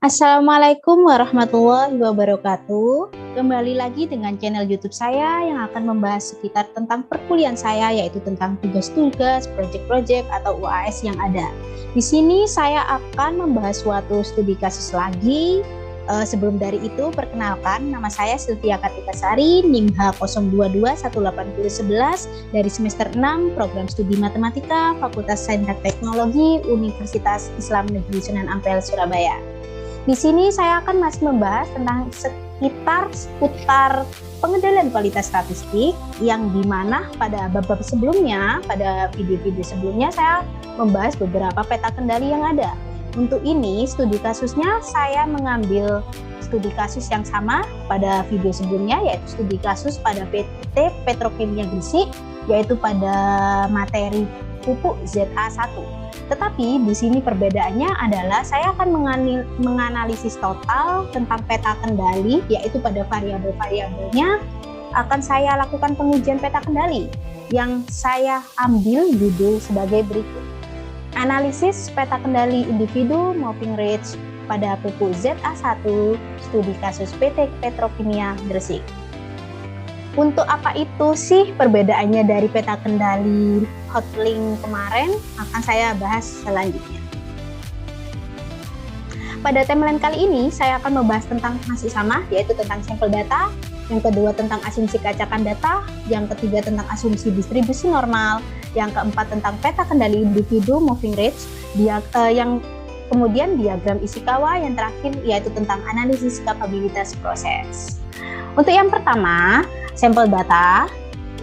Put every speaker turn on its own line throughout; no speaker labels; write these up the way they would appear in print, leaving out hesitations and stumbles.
Assalamualaikum warahmatullahi wabarakatuh. Kembali lagi dengan channel YouTube saya yang akan membahas sekitar tentang perkuliahan saya, yaitu tentang tugas-tugas, proyek-proyek atau UAS yang ada. Di sini saya akan membahas suatu studi kasus lagi. Sebelum dari itu, perkenalkan, nama saya Sylvia Kartika Sari, NIM H02218011 dari semester 6 Program Studi Matematika Fakultas Sains dan Teknologi Universitas Islam Negeri Sunan Ampel, Surabaya. Di sini saya akan masih membahas tentang seputar pengendalian kualitas statistik, yang dimana pada bab-bab sebelumnya, pada video-video sebelumnya saya membahas beberapa peta kendali yang ada. Untuk ini, studi kasusnya saya mengambil studi kasus yang sama pada video sebelumnya, yaitu studi kasus pada PT Petrokimia Gresik, yaitu pada materi pupuk ZA1. Tetapi di sini perbedaannya adalah saya akan menganalisis total tentang peta kendali, yaitu pada variabel-variabelnya akan saya lakukan pengujian peta kendali yang saya ambil judul sebagai berikut. Analisis peta kendali individu moving range pada pupuk ZA1 studi kasus PT Petrokimia Gresik. Untuk apa itu sih perbedaannya dari peta kendali hotlink kemarin, akan saya bahas selanjutnya. Pada timeline kali ini saya akan membahas tentang masih sama, yaitu tentang sampel data, yang kedua tentang asumsi keacakan data, yang ketiga tentang asumsi distribusi normal, yang keempat tentang peta kendali individu moving range, yang kemudian diagram Ishikawa, yang terakhir yaitu tentang analisis kapabilitas proses. Untuk yang pertama, sampel data.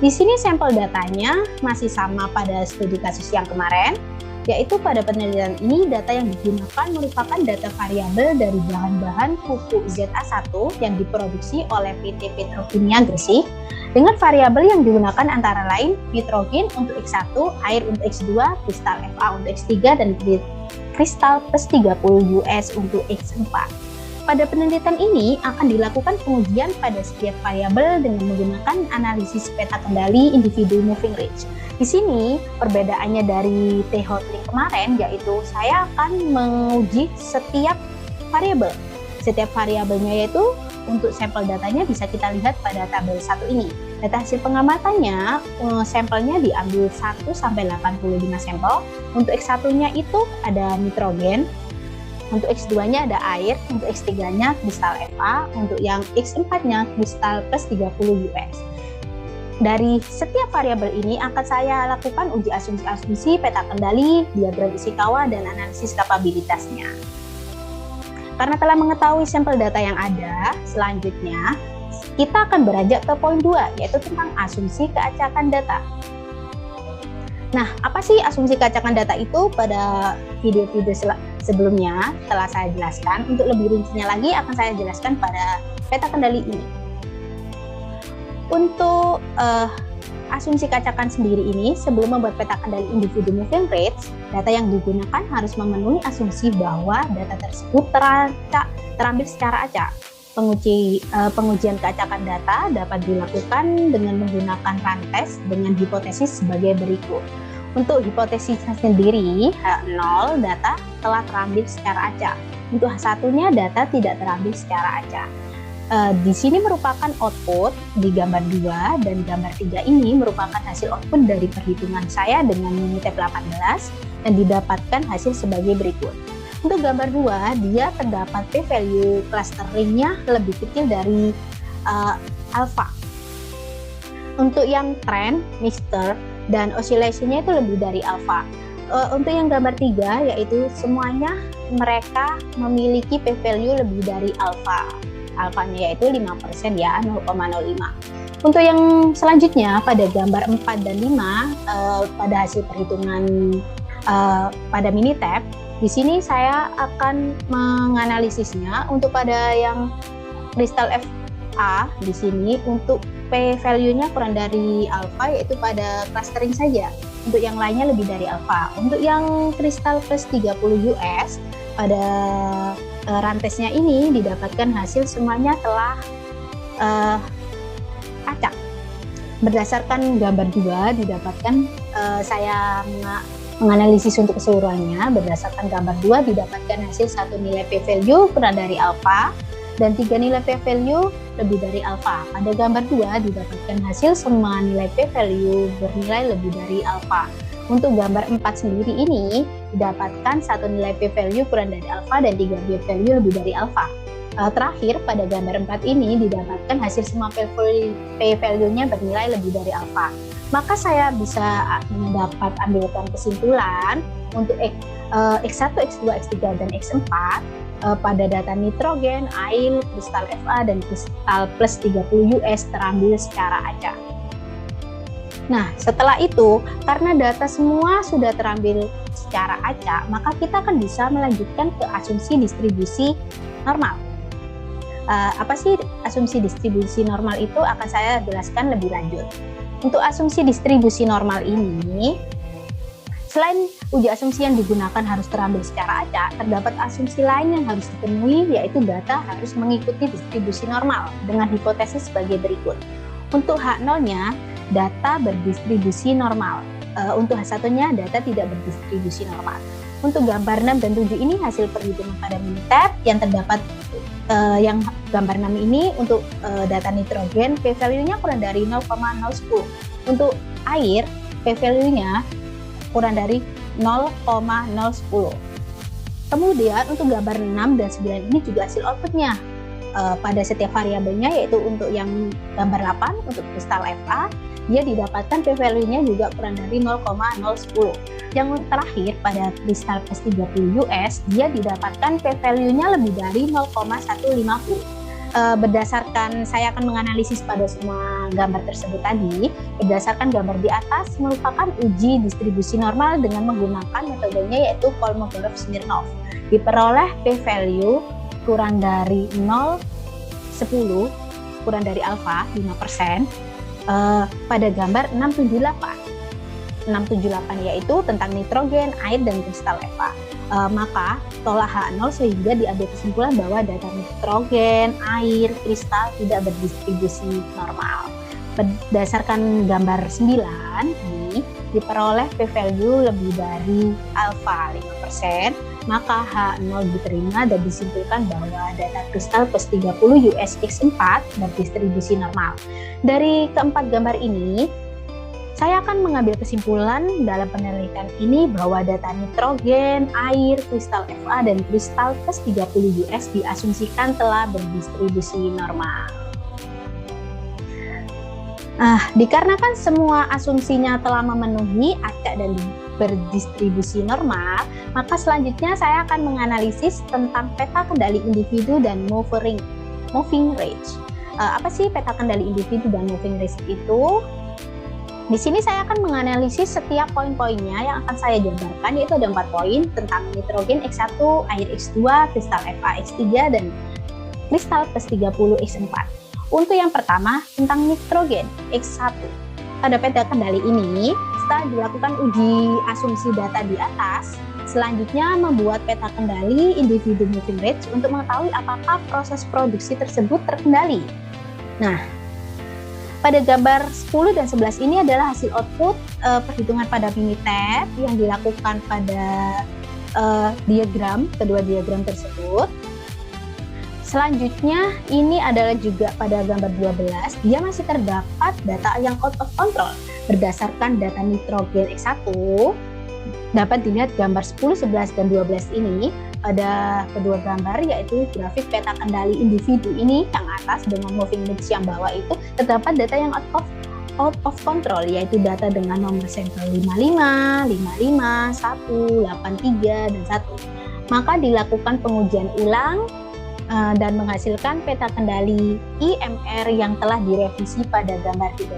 Di sini sampel datanya masih sama pada studi kasus yang kemarin, yaitu pada penelitian ini data yang digunakan merupakan data variabel dari bahan-bahan pupuk ZA1 yang diproduksi oleh PT Petrokimia Gresik, dengan variabel yang digunakan antara lain nitrogen untuk X1, air untuk X2, kristal Fa untuk X3, dan kristal plus 30 US untuk X4. Pada penelitian ini akan dilakukan pengujian pada setiap variabel dengan menggunakan analisis peta kendali individu moving range. Di sini perbedaannya dari T-hotlink kemarin, yaitu saya akan menguji setiap variabel. Setiap variabelnya yaitu untuk sampel datanya bisa kita lihat pada tabel 1 ini. Data hasil pengamatannya, sampelnya diambil 1 sampai 85 sampel. Untuk X1-nya itu ada nitrogen. Untuk X2-nya ada air, untuk X3-nya kristal Fa, untuk yang X4-nya kristal plus 30 US. Dari setiap variabel ini akan saya lakukan uji asumsi-asumsi peta kendali, diagram Ishikawa, dan analisis kapabilitasnya. Karena telah mengetahui sampel data yang ada, selanjutnya kita akan beranjak ke poin 2, yaitu tentang asumsi keacakan data. Nah, apa sih asumsi keacakan data itu? Pada video-video sebelumnya telah saya jelaskan. Untuk lebih rincinya lagi akan saya jelaskan pada peta kendali ini. Untuk asumsi keacakan sendiri ini, sebelum membuat peta kendali individu moving range, data yang digunakan harus memenuhi asumsi bahwa data tersebut terambil secara acak. Pengujian keacakan data dapat dilakukan dengan menggunakan rantes dengan hipotesis sebagai berikut. Untuk hipotesisnya sendiri, H0 data telah terambil secara acak. Untuk H1-nya data tidak terambil secara acak. Di sini merupakan output di gambar 2, dan gambar 3 ini merupakan hasil output dari perhitungan saya dengan Minitab 18 dan didapatkan hasil sebagai berikut. Untuk gambar 2, dia terdapat p-value clusteringnya lebih kecil dari alpha. Untuk yang trend, mixture, dan oscillation-nya itu lebih dari alpha. Untuk yang gambar 3, yaitu semuanya mereka memiliki p-value lebih dari alpha. Alpha-nya yaitu 5% ya, 0,05. Untuk yang selanjutnya, pada gambar 4 dan 5, pada hasil perhitungan pada Minitab, di sini saya akan menganalisisnya. Untuk pada yang kristal Fa di sini untuk p-value-nya kurang dari alpha, yaitu pada clustering saja. Untuk yang lainnya lebih dari alpha. Untuk yang kristal plus 30 US pada rantesnya ini didapatkan hasil semuanya telah acak. Berdasarkan gambar 2 didapatkan saya menganalisis untuk keseluruhannya, berdasarkan gambar 2 didapatkan hasil satu nilai p-value kurang dari alfa dan 3 nilai p-value lebih dari alfa. Pada gambar 2 didapatkan hasil semua nilai p-value bernilai lebih dari alfa. Untuk gambar 4 sendiri ini didapatkan satu nilai p-value kurang dari alfa dan 3 p-value lebih dari alfa. Terakhir, pada gambar 4 ini didapatkan hasil semua p-value-nya bernilai lebih dari alfa. Maka saya bisa dapat ambilkan kesimpulan untuk X1, X2, X3, dan X4 pada data nitrogen, air, kristal Fa, dan kristal plus 30 US terambil secara acak. Nah, setelah itu, karena data semua sudah terambil secara acak, maka kita akan bisa melanjutkan ke asumsi distribusi normal. Apa sih asumsi distribusi normal itu akan saya jelaskan lebih lanjut. Untuk asumsi distribusi normal ini, selain uji asumsi yang digunakan harus terambil secara acak, terdapat asumsi lain yang harus dipenuhi, yaitu data harus mengikuti distribusi normal dengan hipotesis sebagai berikut. Untuk H0-nya, data berdistribusi normal. Untuk H1-nya, data tidak berdistribusi normal. Untuk gambar 6 dan 7 ini hasil perhitungan pada Minitab yang terdapat yang gambar 6 ini untuk data nitrogen p-value-nya kurang dari 0,010. Untuk air p-value-nya kurang dari 0,010. Kemudian untuk gambar 6 dan 9 ini juga hasil output-nya pada setiap variabelnya, yaitu untuk yang gambar 8 untuk kristal Fa dia didapatkan p-value-nya juga kurang dari 0,010. Yang terakhir pada kristal plus 30 US dia didapatkan p-value-nya lebih dari 0,150. Berdasarkan saya akan menganalisis pada semua gambar tersebut tadi, berdasarkan gambar di atas merupakan uji distribusi normal dengan menggunakan metodenya yaitu Kolmogorov-Smirnov. Diperoleh p-value kurang dari 0,10 kurang dari alfa 5%. Pada gambar 678 yaitu tentang nitrogen, air, dan kristal Fa. Maka tolak H0 sehingga diambil kesimpulan bahwa data nitrogen, air, kristal tidak berdistribusi normal. Berdasarkan gambar 9 ini diperoleh p-value lebih dari alfa 5%, maka H0 diterima dan disimpulkan bahwa data kristal plus 30 USX4 berdistribusi normal. Dari keempat gambar ini, saya akan mengambil kesimpulan dalam penelitian ini bahwa data nitrogen, air, kristal Fa, dan kristal plus 30 US diasumsikan telah berdistribusi normal. Dikarenakan semua asumsinya telah memenuhi acak dan berdistribusi normal, maka selanjutnya saya akan menganalisis tentang peta kendali individu dan moving range. Apa sih peta kendali individu dan moving range itu? Di sini saya akan menganalisis setiap poin-poinnya yang akan saya jabarkan, yaitu ada 4 poin tentang nitrogen X1, air X2, kristal Fa X3, dan kristal plus 30 X4. Untuk yang pertama tentang nitrogen X1. Pada peta kendali ini, setelah dilakukan uji asumsi data di atas, selanjutnya membuat peta kendali individu moving range untuk mengetahui apakah proses produksi tersebut terkendali. Nah, pada gambar 10 dan 11 ini adalah hasil output perhitungan pada Minitab yang dilakukan pada kedua diagram tersebut. Selanjutnya ini adalah juga pada gambar 12, dia masih terdapat data yang out of control. Berdasarkan data nitrogen X1, dapat dilihat gambar 10, 11, dan 12 ini pada kedua gambar, yaitu grafik peta kendali individu ini yang atas dengan moving range yang bawah itu terdapat data yang out of control, yaitu data dengan nomor sampel 55, 55, 1, 83, dan 1. Maka dilakukan pengujian ulang dan menghasilkan peta kendali IMR yang telah direvisi pada gambar 13.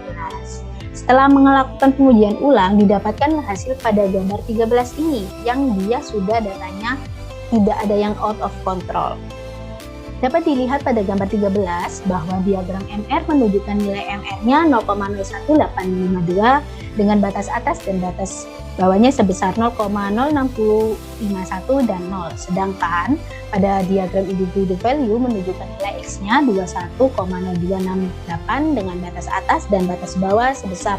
Setelah melakukan pengujian ulang, didapatkan hasil pada gambar 13 ini yang dia sudah datanya tidak ada yang out of control. Dapat dilihat pada gambar 13 bahwa diagram MR menunjukkan nilai MR-nya 0,01852 dengan batas atas dan batas bawahnya sebesar 0,06051 dan 0. Sedangkan pada diagram individu value menunjukkan nilai X-nya 21,0268 dengan batas atas dan batas bawah sebesar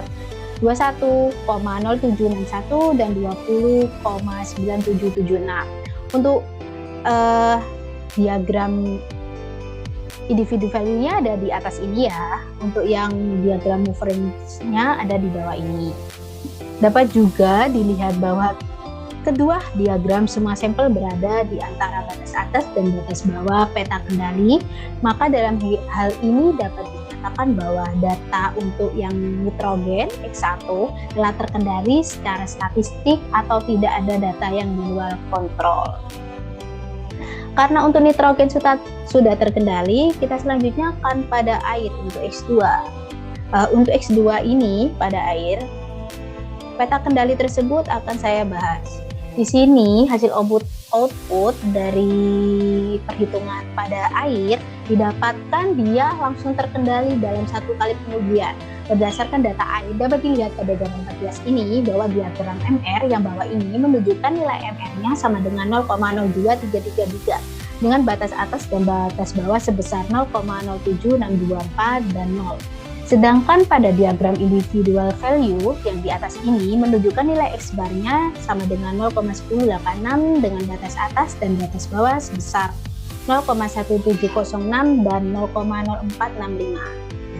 21,0761 dan 20,9776. Untuk diagram individu value-nya ada di atas ini ya. Untuk yang diagram movering-nya ada di bawah ini. Dapat juga dilihat bahwa kedua diagram semua sampel berada di antara batas atas dan batas bawah peta kendali. Maka dalam hal ini dapat dikatakan bahwa data untuk yang nitrogen X1 telah terkendali secara statistik atau tidak ada data yang di luar kontrol. Karena untuk nitrogen sudah terkendali, kita selanjutnya akan pada air untuk X2. Untuk X2 ini pada air, peta kendali tersebut akan saya bahas. Di sini hasil output dari perhitungan pada air didapatkan dia langsung terkendali dalam satu kali pengujian. Berdasarkan data air dapat dilihat pada gambar 14 ini bahwa diagram MR yang bawah ini menunjukkan nilai MR-nya sama dengan 0,02333 dengan batas atas dan batas bawah sebesar 0,07624 dan 0. Sedangkan pada diagram individual value yang di atas ini menunjukkan nilai X-bar-nya sama dengan 0,1086 dengan batas atas dan batas bawah sebesar 0,1706 dan 0,0465.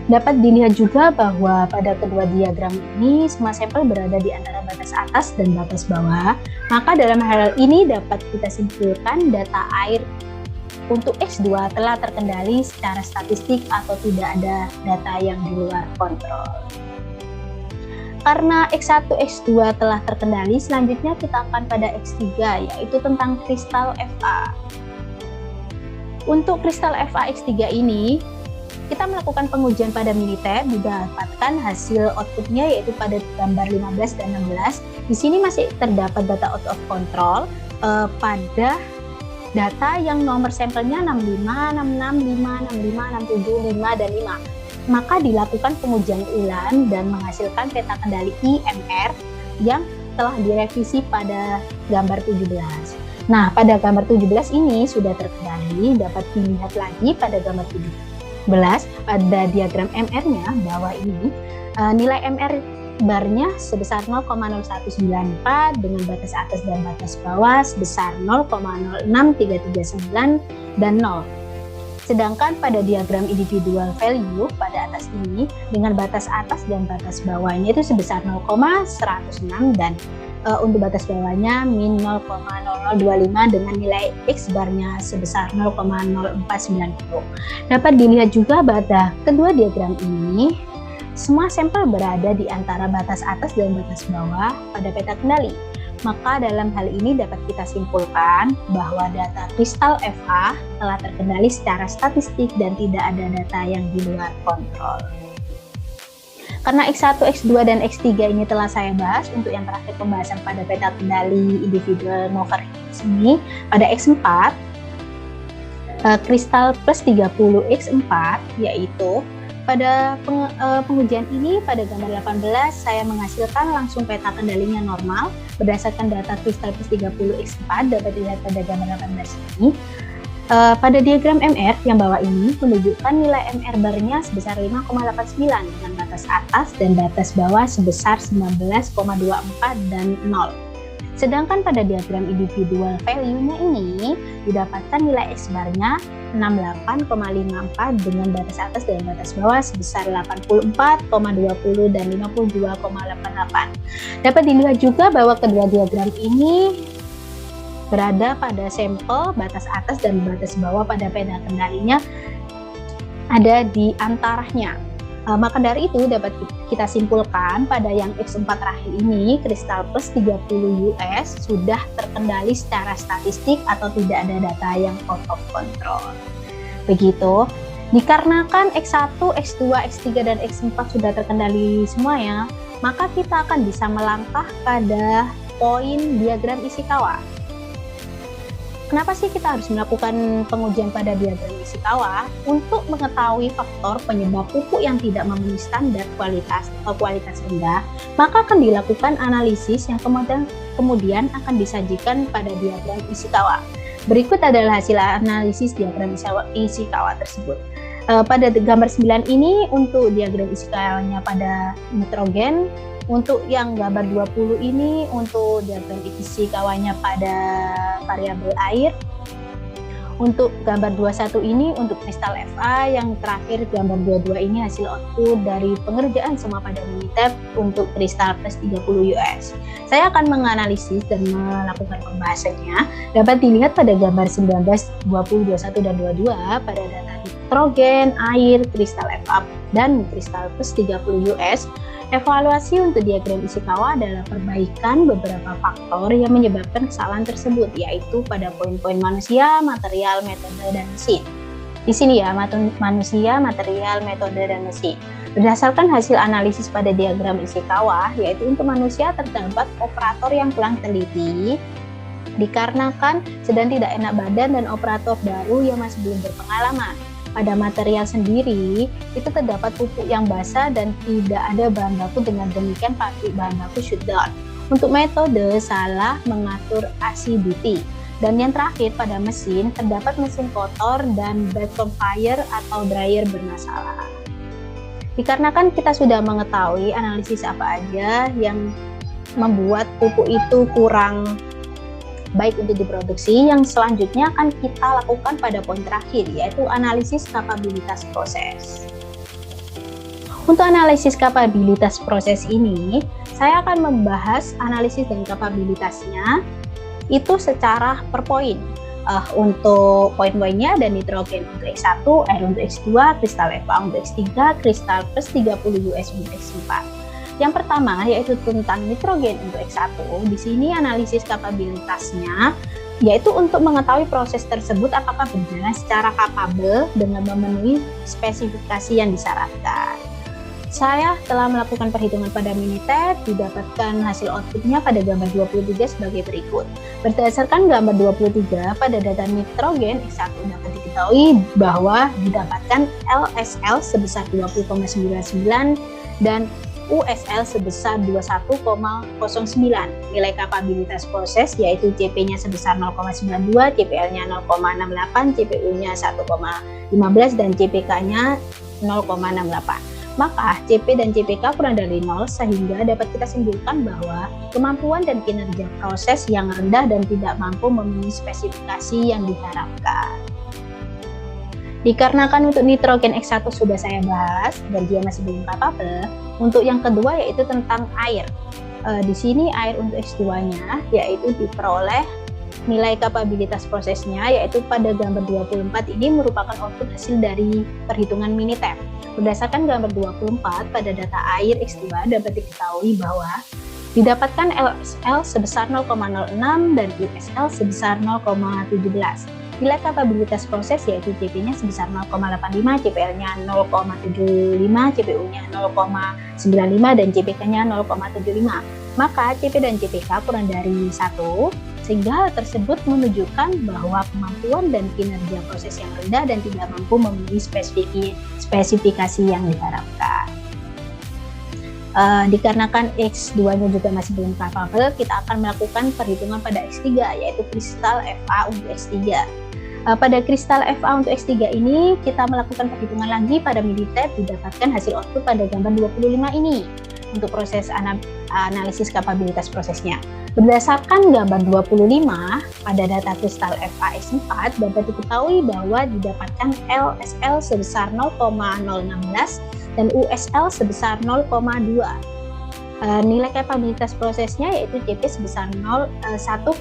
Dapat dilihat juga bahwa pada kedua diagram ini semua sampel berada di antara batas atas dan batas bawah. Maka dalam hal ini dapat kita simpulkan data air untuk X2 telah terkendali secara statistik atau tidak ada data yang di luar kontrol. Karena X1, X2 telah terkendali, selanjutnya kita akan pada X3, yaitu tentang kristal Fa. Untuk kristal Fa X3 ini, kita melakukan pengujian pada Minitab, didapatkan hasil outputnya yaitu pada gambar 15 dan 16. Di sini masih terdapat data out of control pada data yang nomor sampelnya 65, 66, 5, 65, 67, 5, dan 5. Maka dilakukan pengujian ulang dan menghasilkan peta kendali IMR yang telah direvisi pada gambar 17. Nah, pada gambar 17 ini sudah terkendali, dapat dilihat lagi pada gambar 17 pada diagram MR-nya bawah ini, nilai MR barnya sebesar 0,0194 dengan batas atas dan batas bawah sebesar 0,06339 dan 0. Sedangkan pada diagram individual value pada atas ini dengan batas atas dan batas bawahnya itu sebesar 0,106 dan untuk batas bawahnya min 0,0025 dengan nilai X barnya sebesar 0,0490. Dapat dilihat juga pada kedua diagram ini semua sampel berada di antara batas atas dan batas bawah pada peta kendali. Maka dalam hal ini dapat kita simpulkan bahwa data kristal Fa telah terkendali secara statistik dan tidak ada data yang di luar kontrol. Karena X1, X2, dan X3 ini telah saya bahas, untuk yang terakhir pembahasan pada peta kendali individual movering ini, pada X4, kristal plus 30 X4, yaitu pada pengujian ini pada gambar 18 saya menghasilkan langsung peta kendalinya normal berdasarkan data kristal plus 30 X4 dapat dilihat pada gambar 18 ini. Pada diagram MR yang bawah ini menunjukkan nilai MR barnya sebesar 5,89 dengan batas atas dan batas bawah sebesar 19,24 dan 0. Sedangkan pada diagram individual value-nya ini didapatkan nilai X-barnya 68,54 dengan batas atas dan batas bawah sebesar 84,20 dan 52,88. Dapat dilihat juga bahwa kedua diagram ini berada pada sampel batas atas dan batas bawah pada peta kendalinya ada di antaranya. Maka dari itu dapat kita simpulkan pada yang X4 terakhir ini kristal plus 30 US sudah terkendali secara statistik atau tidak ada data yang out of control. Begitu. Dikarenakan X1, X2, X3 dan X4 sudah terkendali semuanya, maka kita akan bisa melangkah pada poin diagram Ishikawa. Kenapa sih kita harus melakukan pengujian pada diagram Ishikawa? Untuk mengetahui faktor penyebab pupuk yang tidak memenuhi standar kualitas atau kualitas rendah, maka akan dilakukan analisis yang kemudian akan disajikan pada diagram Ishikawa. Berikut adalah hasil analisis diagram Ishikawa tersebut. Pada gambar 9 ini untuk diagram Ishikawa-nya pada nitrogen Untuk yang gambar 20 ini untuk diagram Ishikawa-nya pada variabel air. Untuk gambar 21 ini untuk kristal Fa, yang terakhir gambar 22 ini hasil output dari pengerjaan semua pada Minitab untuk kristal plus 30 US. Saya akan menganalisis dan melakukan pembahasannya. Dapat dilihat pada gambar 19, 20, 21, dan 22 pada data nitrogen, air, kristal Fa, dan kristal plus 30 US. Evaluasi untuk diagram Ishikawa adalah perbaikan beberapa faktor yang menyebabkan kesalahan tersebut, yaitu pada poin-poin manusia, material, metode, dan mesin. Di sini ya, manusia, material, metode, dan mesin. Berdasarkan hasil analisis pada diagram Ishikawa, yaitu untuk manusia terdapat operator yang kurang teliti, dikarenakan sedang tidak enak badan dan operator baru yang masih belum berpengalaman. Pada material sendiri, itu terdapat pupuk yang basah dan tidak ada bahan baku, dengan demikian pabrik bahan baku shutdown. Untuk metode, salah mengatur acidity. Dan yang terakhir, pada mesin, terdapat mesin kotor dan backfire atau dryer bermasalah. Dikarenakan kita sudah mengetahui analisis apa aja yang membuat pupuk itu kurang baik untuk diproduksi, yang selanjutnya akan kita lakukan pada poin terakhir, yaitu analisis kapabilitas proses. Untuk analisis kapabilitas proses ini, saya akan membahas analisis dan kapabilitasnya itu secara per poin. Untuk poin-poinnya ada nitrogen untuk X1, air untuk X2, kristal Fa untuk X3, kristal plus 30 US untuk X4. Yang pertama yaitu tentang nitrogen untuk X1. Di sini analisis kapabilitasnya yaitu untuk mengetahui proses tersebut apakah berjalan secara kapabel dengan memenuhi spesifikasi yang disyaratkan. Saya telah melakukan perhitungan pada Minitab, didapatkan hasil outputnya pada gambar 23 sebagai berikut. Berdasarkan gambar 23 pada data nitrogen X1 dapat diketahui bahwa didapatkan LSL sebesar 20,99 dan USL sebesar 21,09. Nilai kapabilitas proses yaitu CP-nya sebesar 0,92, CPL-nya 0,68, CPU-nya 1,15 dan CPK-nya 0,68. Maka CP dan CPK kurang dari 0 sehingga dapat kita simpulkan bahwa kemampuan dan kinerja proses yang rendah dan tidak mampu memenuhi spesifikasi yang diharapkan. Dikarenakan untuk nitrogen X1 sudah saya bahas dan dia masih belum kapabel, untuk yang kedua yaitu tentang air. Di sini air untuk X2-nya yaitu diperoleh nilai kapabilitas prosesnya yaitu pada gambar 24 ini merupakan output hasil dari perhitungan Minitab. Berdasarkan gambar 24 pada data air X2 dapat diketahui bahwa didapatkan LSL sebesar 0,06 dan USL sebesar 0,17. Nilai kapabilitas proses yaitu CP-nya sebesar 0,85, CPL-nya 0,75, CPU-nya 0,95 dan CPK-nya 0,75. Maka CP dan CPK kurang dari 1, sehingga hal tersebut menunjukkan bahwa kemampuan dan kinerja proses yang rendah dan tidak mampu memenuhi spesifikasi yang diharapkan. Dikarenakan X2-nya juga masih belum kapabel, kita akan melakukan perhitungan pada X3 yaitu kristal Fa untuk X3. Pada kristal Fa untuk X3 ini kita melakukan perhitungan lagi pada Minitab, didapatkan hasil output pada gambar 25 ini untuk proses analisis kapabilitas prosesnya. Berdasarkan gambar 25 pada data kristal Fa X4 dapat diketahui bahwa didapatkan LSL sebesar 0,016 dan USL sebesar 0,2. Nilai kapabilitas prosesnya yaitu CP sebesar 1,62,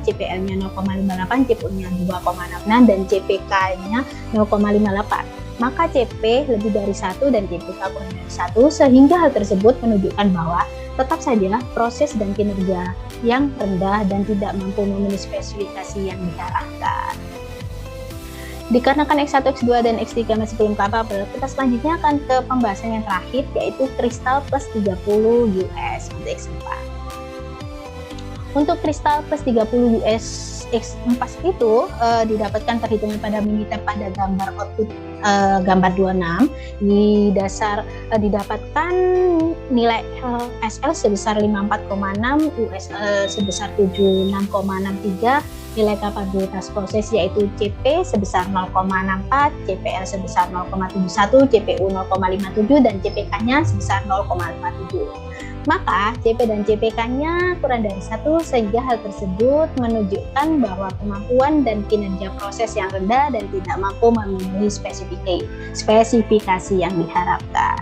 CPL-nya 0,58, CPU-nya 2,66 dan CPK-nya 0,58. Maka CP lebih dari 1 dan CPK kurang dari 1 sehingga hal tersebut menunjukkan bahwa tetap saja proses dan kinerja yang rendah dan tidak mampu memenuhi spesifikasi yang diharapkan. Dikarenakan X1, X2, dan X3 masih belum kapabel, kita selanjutnya akan ke pembahasan yang terakhir yaitu kristal plus 30 US untuk X4. Untuk kristal plus 30 US X4 itu didapatkan perhitungan pada Minitab pada gambar output gambar 26. Di dasar didapatkan nilai SL sebesar 54,6, USL sebesar 76,63, nilai kapabilitas proses yaitu CP sebesar 0,64, CPL sebesar 0,71, CPU 0,57, dan CPK-nya sebesar 0,57. Maka CP dan CPK-nya kurang dari 1 sehingga hal tersebut menunjukkan bahwa kemampuan dan kinerja proses yang rendah dan tidak mampu memenuhi spesifikasi yang diharapkan.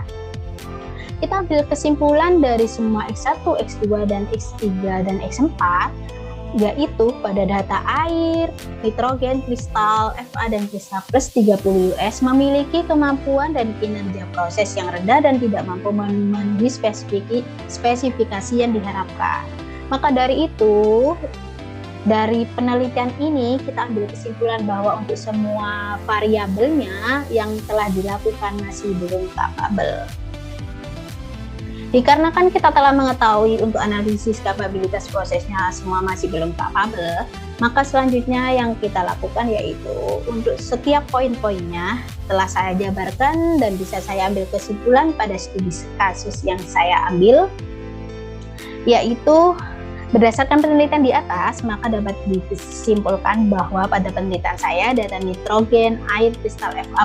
Kita ambil kesimpulan dari semua X1, X2, dan X3, dan X4, yaitu pada data air, nitrogen, kristal Fa, dan kristal plus 30 US memiliki kemampuan dan kinerja proses yang rendah dan tidak mampu memenuhi spesifikasi yang diharapkan. Maka dari itu, dari penelitian ini kita ambil kesimpulan bahwa untuk semua variabelnya yang telah dilakukan masih belum kapabel. Dikarenakan kita telah mengetahui untuk analisis kapabilitas prosesnya semua masih belum kapabel, maka selanjutnya yang kita lakukan yaitu untuk setiap poin-poinnya telah saya jabarkan dan bisa saya ambil kesimpulan pada studi kasus yang saya ambil, yaitu berdasarkan penelitian di atas, maka dapat disimpulkan bahwa pada penelitian saya data nitrogen, air, kristal Fa+,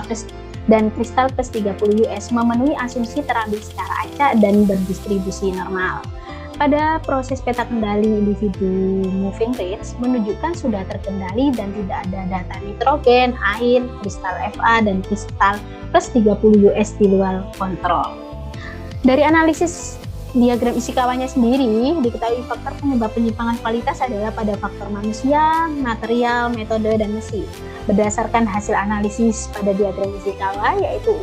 dan kristal plus 30 US memenuhi asumsi terambil secara acak dan berdistribusi normal. Pada proses peta kendali individu moving rates menunjukkan sudah terkendali dan tidak ada data nitrogen, air, kristal Fa, dan kristal plus 30 US di luar kontrol. Dari analisis diagram Ishikawa-nya sendiri, diketahui faktor penyebab penyimpangan kualitas adalah pada faktor manusia, material, metode, dan mesin. Berdasarkan hasil analisis pada diagram Ishikawa, yaitu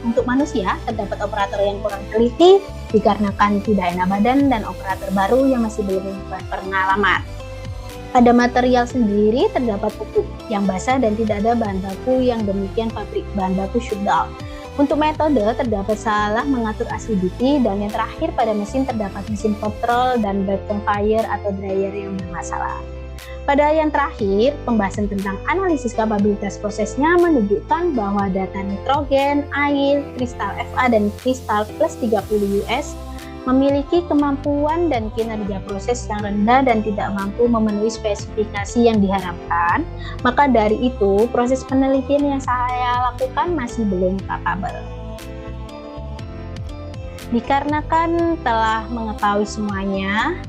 untuk manusia terdapat operator yang kurang teliti dikarenakan tidak enak badan dan operator baru yang masih belum memiliki pengalaman. Pada material sendiri terdapat pupuk yang basah dan tidak ada bahan baku yang demikian pabrik bahan baku shutdown. Untuk metode terdapat salah mengatur acidity, dan yang terakhir pada mesin terdapat mesin kontrol dan back conveyor atau dryer yang bermasalah. Pada yang terakhir, pembahasan tentang analisis kapabilitas prosesnya menunjukkan bahwa data nitrogen, air, kristal Fa, dan kristal plus 30 US memiliki kemampuan dan kinerja proses yang rendah dan tidak mampu memenuhi spesifikasi yang diharapkan. Maka dari itu, proses penelitian yang saya lakukan masih belum kapabel. Dikarenakan telah mengetahui semuanya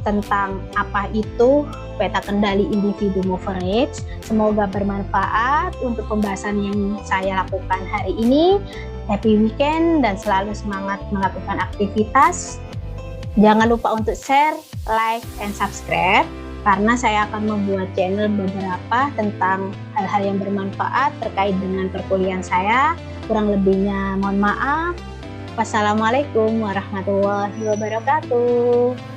tentang apa itu peta kendali individu mover rates, semoga bermanfaat untuk pembahasan yang saya lakukan hari ini. Happy weekend dan selalu semangat melakukan aktivitas. Jangan lupa untuk share, like, and subscribe karena saya akan membuat channel beberapa tentang hal-hal yang bermanfaat terkait dengan perkuliahan saya. Kurang lebihnya mohon maaf. Wassalamualaikum warahmatullahi wabarakatuh.